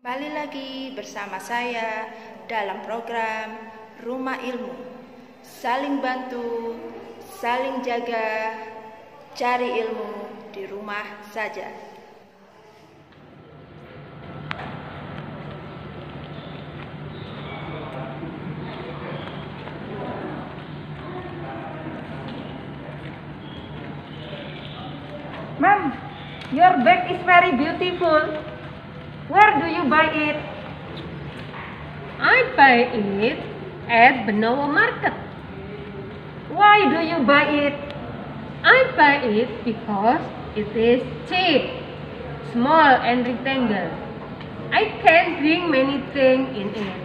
Kembali lagi bersama saya dalam program Rumah Ilmu. Saling bantu, saling jaga, cari ilmu di rumah saja. Ma'am, your bag is very beautiful. Where do you buy it? I buy it at Benowo Market. Why do you buy it? I buy it because it is cheap, small and rectangle. I can bring many things in it.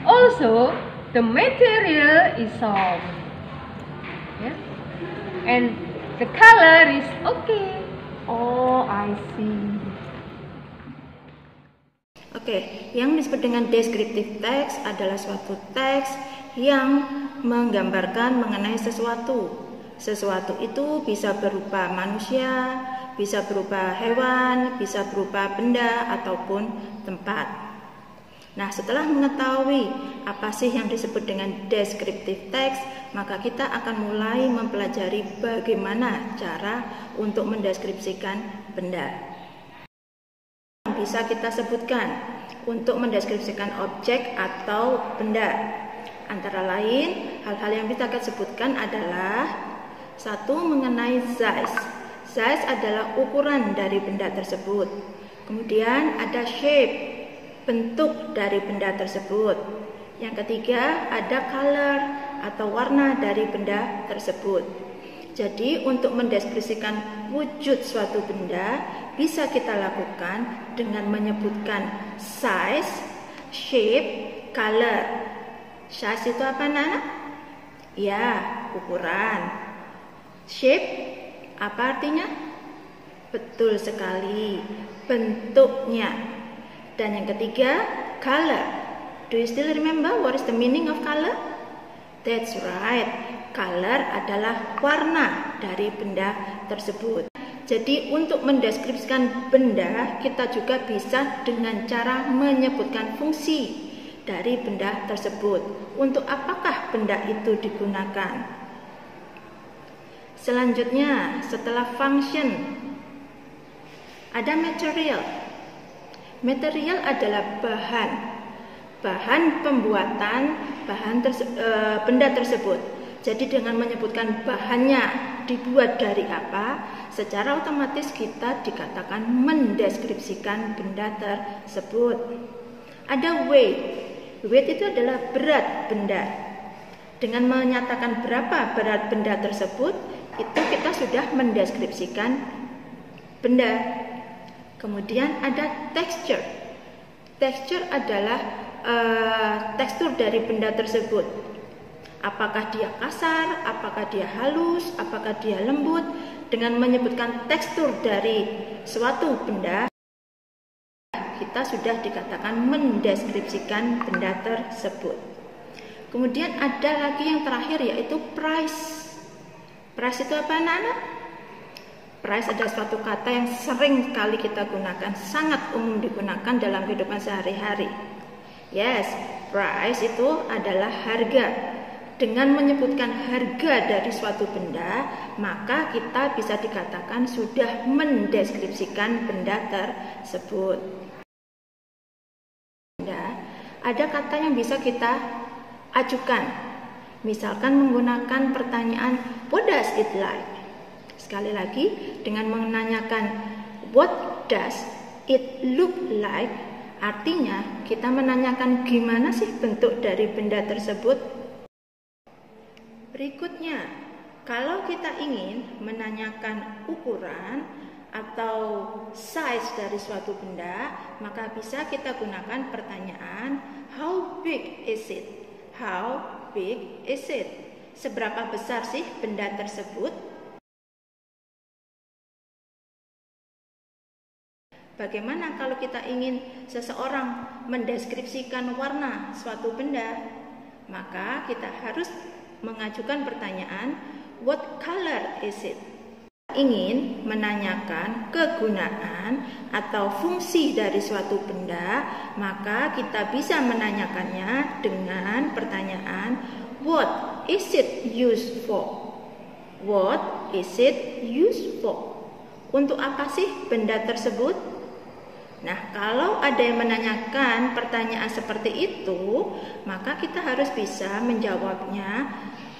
Also, the material is soft. Yeah? And the color is okay. Oh, I see. Oke, yang disebut dengan descriptive text adalah suatu teks yang menggambarkan mengenai sesuatu. Sesuatu itu bisa berupa manusia, bisa berupa hewan, bisa berupa benda ataupun tempat. Nah, setelah mengetahui apa sih yang disebut dengan descriptive text, maka kita akan mulai mempelajari bagaimana cara untuk mendeskripsikan benda. Bisa kita sebutkan untuk mendeskripsikan objek atau benda. Antara lain, hal-hal yang bisa kita sebutkan adalah satu, mengenai size. Size adalah ukuran dari benda tersebut. Kemudian ada shape, bentuk dari benda tersebut. Yang ketiga, ada color atau warna dari benda tersebut. Jadi untuk mendeskripsikan wujud suatu benda bisa kita lakukan dengan menyebutkan size, shape, color. Size itu apa, anak-anak? Ya, ukuran. Shape, apa artinya? Betul sekali, bentuknya. Dan yang ketiga, color. Do you still remember what is the meaning of color? That's right. Color adalah warna dari benda tersebut. Jadi untuk mendeskripsikan benda, kita juga bisa dengan cara menyebutkan fungsi dari benda tersebut. Untuk apakah benda itu digunakan? Selanjutnya, setelah function, ada material. Material adalah bahan pembuatan benda tersebut. Jadi dengan menyebutkan bahannya dibuat dari apa, secara otomatis kita dikatakan mendeskripsikan benda tersebut. Ada weight. Weight itu adalah berat benda. Dengan menyatakan berapa berat benda tersebut, itu kita sudah mendeskripsikan benda. Kemudian ada texture. Texture adalah tekstur dari benda tersebut. Apakah dia kasar, apakah dia halus, apakah dia lembut. Dengan menyebutkan tekstur dari suatu benda, kita sudah dikatakan mendeskripsikan benda tersebut. Kemudian ada lagi yang terakhir, yaitu price. Price itu apa, anak-anak? Price adalah suatu kata yang sering kali kita gunakan, sangat umum digunakan dalam kehidupan sehari-hari. Yes, price itu adalah harga. Dengan menyebutkan harga dari suatu benda, maka kita bisa dikatakan sudah mendeskripsikan benda tersebut. Ada kata yang bisa kita ajukan. Misalkan menggunakan pertanyaan what does it like? Sekali lagi, dengan menanyakan what does it look like, artinya kita menanyakan gimana sih bentuk dari benda tersebut. Berikutnya, kalau kita ingin menanyakan ukuran atau size dari suatu benda, maka bisa kita gunakan pertanyaan how big is it? How big is it? Seberapa besar sih benda tersebut? Bagaimana kalau kita ingin seseorang mendeskripsikan warna suatu benda? Maka kita harus mengajukan pertanyaan what color is it? ingin menanyakan kegunaan atau fungsi dari suatu benda, maka kita bisa menanyakannya dengan pertanyaan what is it used for? What is it used for? Untuk apa sih benda tersebut? Nah, kalau ada yang menanyakan pertanyaan seperti itu, maka kita harus bisa menjawabnya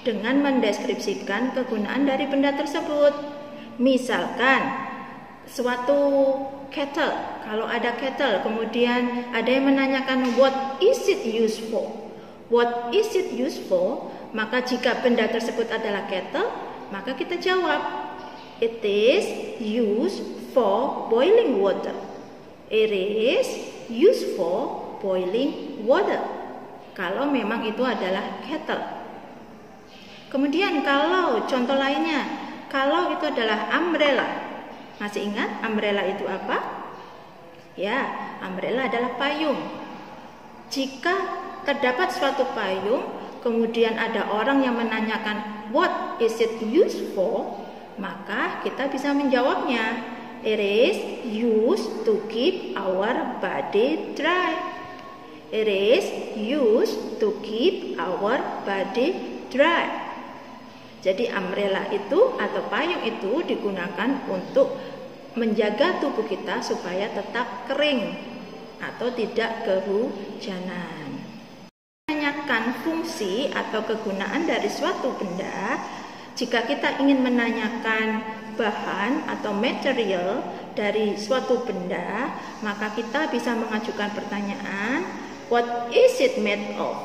dengan mendeskripsikan kegunaan dari benda tersebut. Misalkan suatu kettle, kalau ada kettle, kemudian ada yang menanyakan what is it used for? What is it used for? Maka jika benda tersebut adalah kettle, maka kita jawab it is used for boiling water. It is used for boiling water. Kalau memang itu adalah kettle. Kemudian kalau contoh lainnya, kalau itu adalah umbrella. Masih ingat umbrella itu apa? Ya, umbrella adalah payung. Jika terdapat suatu payung, kemudian ada orang yang menanyakan what is it used for, maka kita bisa menjawabnya, it is used to keep our body dry. It is used to keep our body dry. Jadi umbrella itu atau payung itu digunakan untuk menjaga tubuh kita supaya tetap kering atau tidak kehujanan. Menanyakan fungsi atau kegunaan dari suatu benda, jika kita ingin menanyakan bahan atau material dari suatu benda, maka kita bisa mengajukan pertanyaan what is it made of?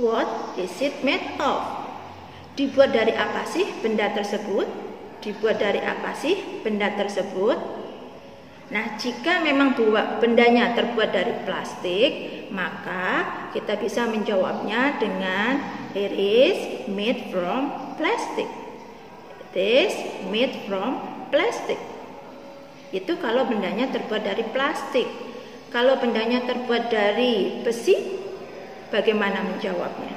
What is it made of? Dibuat dari apa sih benda tersebut? Dibuat dari apa sih benda tersebut? Nah, jika memang bendanya terbuat dari plastik, maka kita bisa menjawabnya dengan it is made from plastic. It is made from plastic. Itu kalau bendanya terbuat dari plastik. Kalau bendanya terbuat dari besi, bagaimana menjawabnya?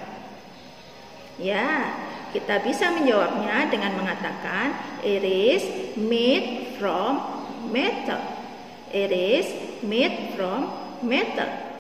Ya, kita bisa menjawabnya dengan mengatakan it is made from metal. It is made from metal.